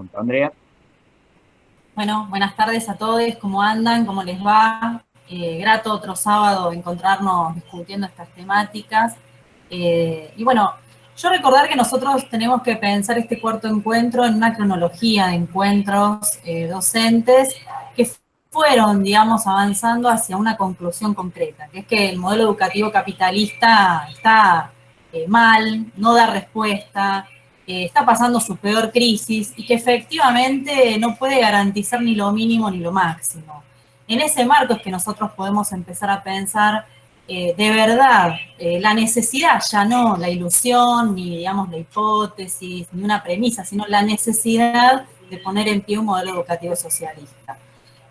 pregunta. Andrea. Bueno, buenas tardes a todos, ¿cómo andan? ¿Cómo les va? Grato otro sábado encontrarnos discutiendo estas temáticas. Y bueno, yo recordar que nosotros tenemos que pensar este cuarto encuentro en una cronología de encuentros docentes que fueron, digamos, avanzando hacia una conclusión concreta, que es que el modelo educativo capitalista está mal, no da respuesta, está pasando su peor crisis y que efectivamente no puede garantizar ni lo mínimo ni lo máximo. En ese marco es que nosotros podemos empezar a pensar de verdad la necesidad, ya no la ilusión, ni digamos la hipótesis, ni una premisa, sino la necesidad de poner en pie un modelo educativo socialista.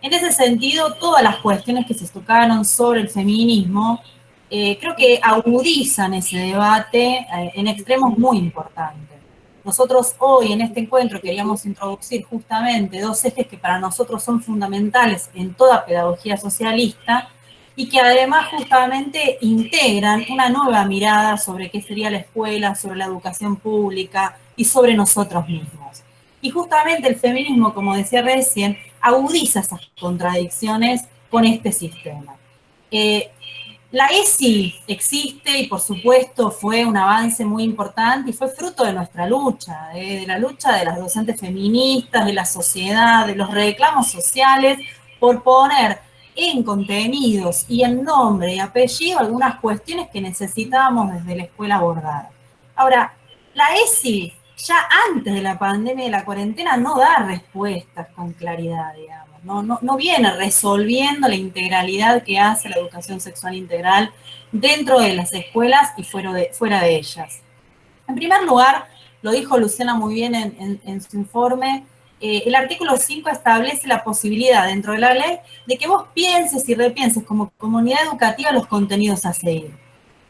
En ese sentido, todas las cuestiones que se tocaron sobre el feminismo creo que agudizan ese debate en extremos muy importantes. Nosotros hoy en este encuentro queríamos introducir justamente dos ejes que para nosotros son fundamentales en toda pedagogía socialista y que además justamente integran una nueva mirada sobre qué sería la escuela, sobre la educación pública y sobre nosotros mismos. Y justamente el feminismo, como decía recién, agudiza esas contradicciones con este sistema. La ESI existe y por supuesto fue un avance muy importante y fue fruto de nuestra lucha, de la lucha de las docentes feministas, de la sociedad, de los reclamos sociales, por poner en contenidos y en nombre y apellido algunas cuestiones que necesitábamos desde la escuela abordar. Ahora, la ESI ya antes de la pandemia y de la cuarentena no da respuestas con claridad, digamos. No viene resolviendo la integralidad que hace la educación sexual integral dentro de las escuelas y fuera de ellas. En primer lugar, lo dijo Luciana muy bien en su informe, el artículo 5 establece la posibilidad dentro de la ley de que vos pienses y repienses como comunidad educativa los contenidos a seguir.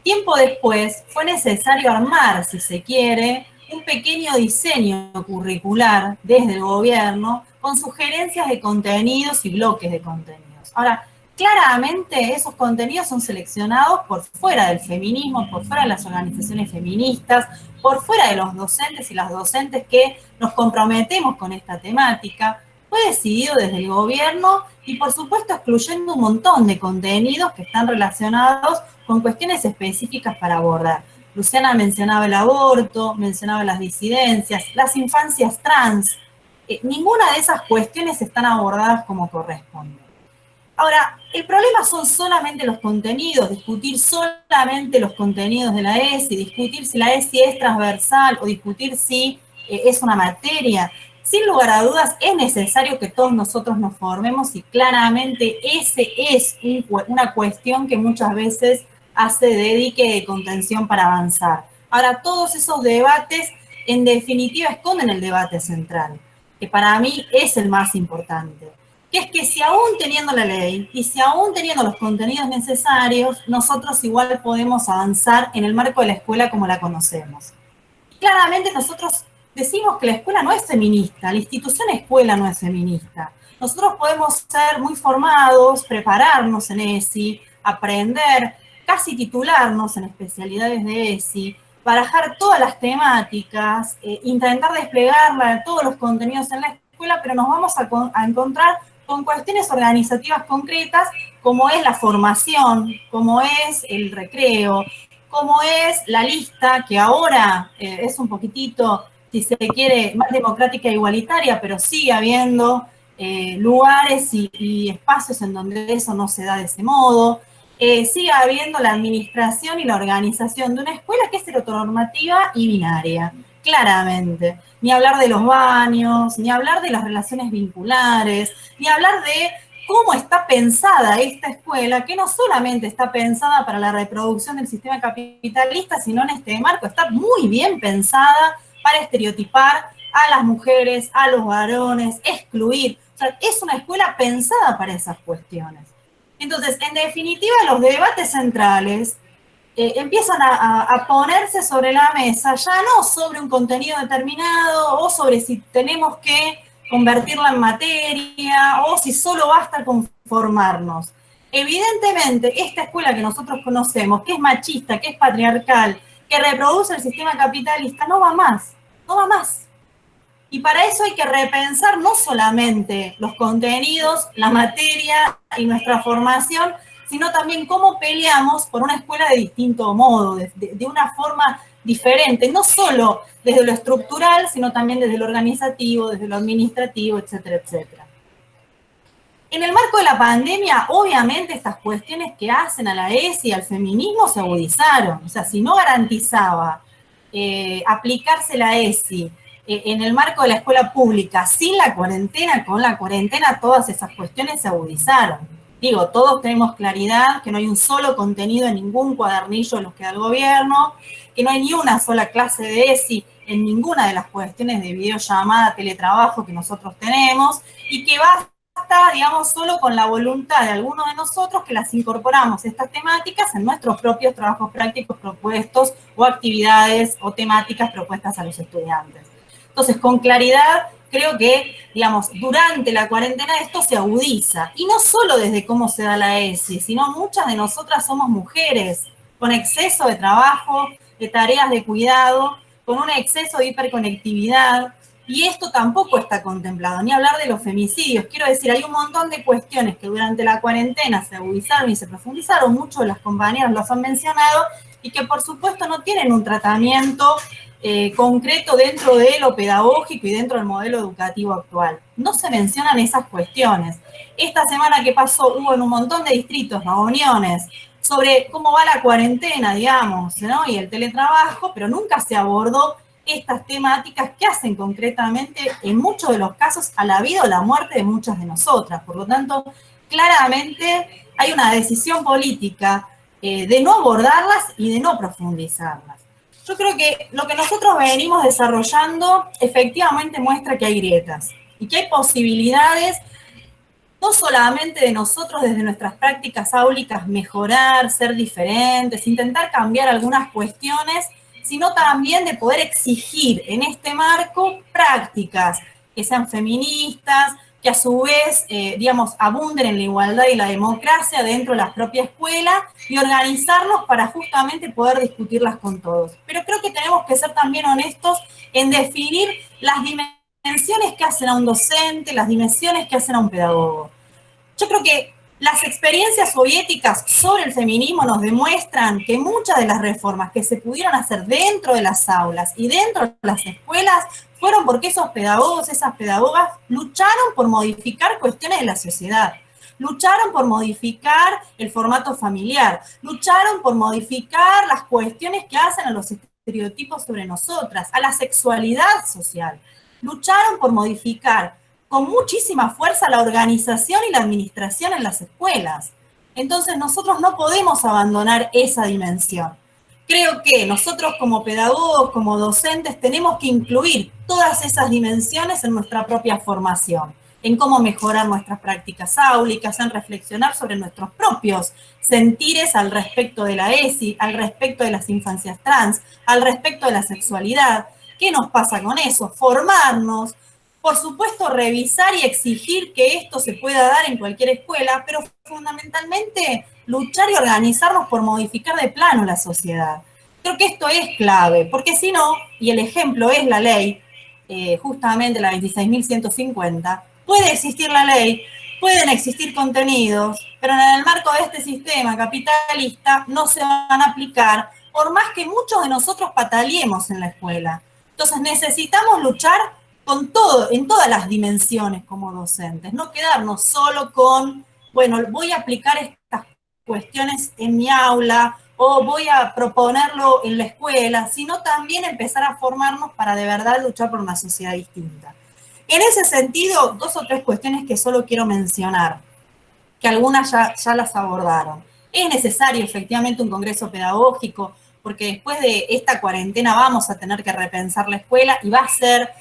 Tiempo después fue necesario armar, si se quiere, un pequeño diseño curricular desde el gobierno con sugerencias de contenidos y bloques de contenidos. Ahora, claramente esos contenidos son seleccionados por fuera del feminismo, por fuera de las organizaciones feministas, por fuera de los docentes y las docentes que nos comprometemos con esta temática. Fue decidido desde el gobierno y por supuesto excluyendo un montón de contenidos que están relacionados con cuestiones específicas para abordar. Luciana mencionaba el aborto, mencionaba las disidencias, las infancias trans. Ninguna de esas cuestiones están abordadas como corresponde. Ahora, el problema son solamente los contenidos, discutir solamente los contenidos de la ESI, discutir si la ESI es transversal o discutir si es una materia. Sin lugar a dudas, es necesario que todos nosotros nos formemos y claramente ese es una cuestión que muchas veces hace de dique de contención para avanzar. Ahora, todos esos debates, en definitiva, esconden el debate central, que para mí es el más importante, que es que si aún teniendo la ley y si aún teniendo los contenidos necesarios, nosotros igual podemos avanzar en el marco de la escuela como la conocemos. Claramente nosotros decimos que la escuela no es feminista, la institución escuela no es feminista. Nosotros podemos ser muy formados, prepararnos en ESI, aprender, casi titularnos en especialidades de ESI, barajar todas las temáticas, intentar desplegarla, todos los contenidos en la escuela, pero nos vamos a encontrar con cuestiones organizativas concretas como es la formación, como es el recreo, como es la lista, que ahora es un poquitito, si se quiere, más democrática e igualitaria, pero sigue habiendo lugares y espacios en donde eso no se da de ese modo. Sigue habiendo la administración y la organización de una escuela que es heteronormativa y binaria, claramente. Ni hablar de los baños, ni hablar de las relaciones vinculares, ni hablar de cómo está pensada esta escuela, que no solamente está pensada para la reproducción del sistema capitalista, sino en este marco está muy bien pensada para estereotipar a las mujeres, a los varones, excluir. O sea, es una escuela pensada para esas cuestiones. Entonces, en definitiva, los debates centrales empiezan a ponerse sobre la mesa, ya no sobre un contenido determinado o sobre si tenemos que convertirla en materia o si solo basta con formarnos. Evidentemente, esta escuela que nosotros conocemos, que es machista, que es patriarcal, que reproduce el sistema capitalista, no va más, no va más. Y para eso hay que repensar no solamente los contenidos, la materia y nuestra formación, sino también cómo peleamos por una escuela de distinto modo, de una forma diferente, no solo desde lo estructural, sino también desde lo organizativo, desde lo administrativo, etcétera, etcétera. En el marco de la pandemia, obviamente estas cuestiones que hacen a la ESI y al feminismo se agudizaron. O sea, si no garantizaba aplicarse la ESI en el marco de la escuela pública sin la cuarentena, con la cuarentena todas esas cuestiones se agudizaron. Digo, todos tenemos claridad que no hay un solo contenido en ningún cuadernillo de los que da el gobierno, que no hay ni una sola clase de ESI en ninguna de las cuestiones de videollamada, teletrabajo que nosotros tenemos, y que basta, digamos, solo con la voluntad de algunos de nosotros que las incorporamos estas temáticas en nuestros propios trabajos prácticos propuestos o actividades o temáticas propuestas a los estudiantes. Entonces, con claridad, creo que, digamos, durante la cuarentena esto se agudiza. Y no solo desde cómo se da la ESI, sino muchas de nosotras somos mujeres con exceso de trabajo, de tareas de cuidado, con un exceso de hiperconectividad. Y esto tampoco está contemplado, ni hablar de los femicidios. Quiero decir, hay un montón de cuestiones que durante la cuarentena se agudizaron y se profundizaron, muchos de las compañeras los han mencionado, y que por supuesto no tienen un tratamiento concreto dentro de lo pedagógico y dentro del modelo educativo actual. No se mencionan esas cuestiones. Esta semana que pasó hubo en un montón de distritos reuniones sobre cómo va la cuarentena, digamos, ¿no? Y el teletrabajo, pero nunca se abordó estas temáticas que hacen concretamente, en muchos de los casos, a la vida o la muerte de muchas de nosotras. Por lo tanto, claramente hay una decisión política de no abordarlas y de no profundizarlas. Yo creo que lo que nosotros venimos desarrollando efectivamente muestra que hay grietas y que hay posibilidades no solamente de nosotros desde nuestras prácticas áulicas mejorar, ser diferentes, intentar cambiar algunas cuestiones, sino también de poder exigir en este marco prácticas que sean feministas, que a su vez, digamos, abunden en la igualdad y la democracia dentro de la propia escuela y organizarnos para justamente poder discutirlas con todos. Pero creo que tenemos que ser también honestos en definir las dimensiones que hacen a un docente, las dimensiones que hacen a un pedagogo. Yo creo que las experiencias soviéticas sobre el feminismo nos demuestran que muchas de las reformas que se pudieron hacer dentro de las aulas y dentro de las escuelas fueron porque esos pedagogos, esas pedagogas lucharon por modificar cuestiones de la sociedad, lucharon por modificar el formato familiar, lucharon por modificar las cuestiones que hacen a los estereotipos sobre nosotras, a la sexualidad social, lucharon por modificar con muchísima fuerza la organización y la administración en las escuelas. Entonces nosotros no podemos abandonar esa dimensión. Creo que nosotros como pedagogos, como docentes, tenemos que incluir todas esas dimensiones en nuestra propia formación, en cómo mejorar nuestras prácticas áulicas, en reflexionar sobre nuestros propios sentires al respecto de la ESI, al respecto de las infancias trans, al respecto de la sexualidad. ¿Qué nos pasa con eso? Formarnos, por supuesto, revisar y exigir que esto se pueda dar en cualquier escuela, pero fundamentalmente luchar y organizarnos por modificar de plano la sociedad. Creo que esto es clave, porque si no, y el ejemplo es la ley, justamente la 26.150, puede existir la ley, pueden existir contenidos, pero en el marco de este sistema capitalista no se van a aplicar, por más que muchos de nosotros pataleemos en la escuela. Entonces necesitamos luchar con todo, en todas las dimensiones como docentes, no quedarnos solo con, bueno, voy a aplicar estas cuestiones en mi aula o voy a proponerlo en la escuela, sino también empezar a formarnos para de verdad luchar por una sociedad distinta. En ese sentido, dos o tres cuestiones que solo quiero mencionar, que algunas ya las abordaron. Es necesario efectivamente un congreso pedagógico, porque después de esta cuarentena vamos a tener que repensar la escuela y va a ser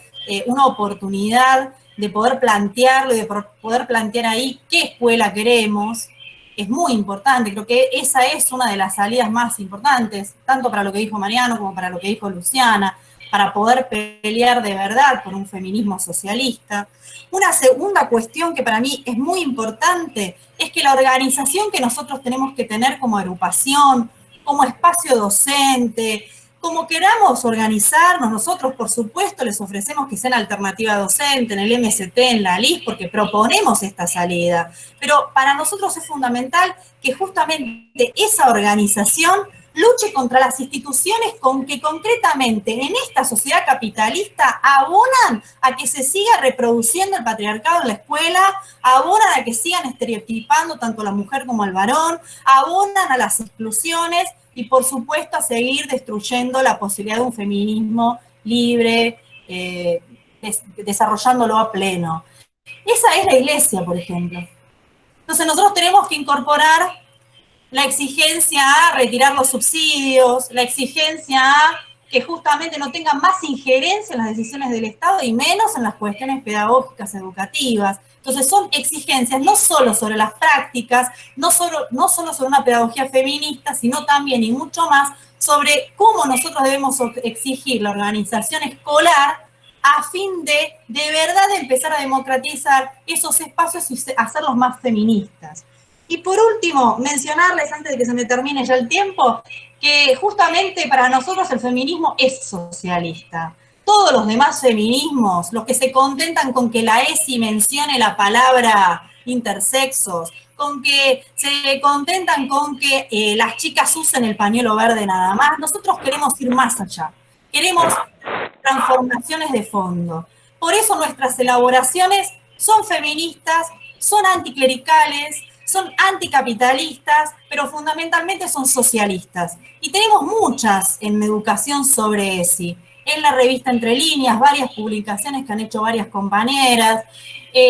una oportunidad de poder plantearlo y de poder plantear ahí qué escuela queremos. Es muy importante, creo que esa es una de las salidas más importantes, tanto para lo que dijo Mariano como para lo que dijo Luciana, para poder pelear de verdad por un feminismo socialista. Una segunda cuestión que para mí es muy importante es que la organización que nosotros tenemos que tener como agrupación, como espacio docente, como queramos organizarnos, nosotros por supuesto les ofrecemos que sean alternativa docente en el MST, en la LIS, porque proponemos esta salida, pero para nosotros es fundamental que justamente esa organización luche contra las instituciones con que concretamente en esta sociedad capitalista abonan a que se siga reproduciendo el patriarcado en la escuela, abonan a que sigan estereotipando tanto a la mujer como al varón, abonan a las exclusiones y por supuesto a seguir destruyendo la posibilidad de un feminismo libre, desarrollándolo a pleno. Esa es la iglesia, por ejemplo. Entonces nosotros tenemos que incorporar la exigencia a retirar los subsidios, la exigencia a que justamente no tengan más injerencia en las decisiones del Estado y menos en las cuestiones pedagógicas educativas. Entonces son exigencias no solo sobre las prácticas, no solo sobre una pedagogía feminista, sino también y mucho más sobre cómo nosotros debemos exigir la organización escolar a fin de verdad empezar a democratizar esos espacios y hacerlos más feministas. Y por último, mencionarles, antes de que se me termine ya el tiempo, que justamente para nosotros el feminismo es socialista. Todos los demás feminismos, los que se contentan con que la ESI mencione la palabra intersexos, con que se contentan con que las chicas usen el pañuelo verde nada más, nosotros queremos ir más allá. Queremos transformaciones de fondo. Por eso nuestras elaboraciones son feministas, son anticlericales, son anticapitalistas, pero fundamentalmente son socialistas. Y tenemos muchas en educación sobre ESI. En la revista Entre Líneas, varias publicaciones que han hecho varias compañeras.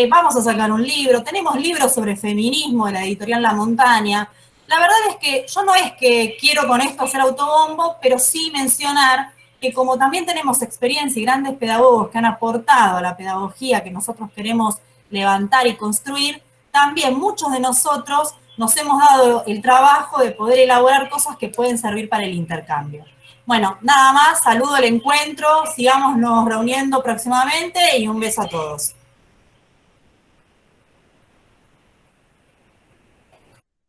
Vamos a sacar un libro. Tenemos libros sobre feminismo de la editorial La Montaña. La verdad es que yo no es que quiero con esto hacer autobombo, pero sí mencionar que como también tenemos experiencia y grandes pedagogos que han aportado a la pedagogía que nosotros queremos levantar y construir, también muchos de nosotros nos hemos dado el trabajo de poder elaborar cosas que pueden servir para el intercambio. Bueno, nada más, saludo el encuentro, sigámonos reuniendo próximamente y un beso a todos.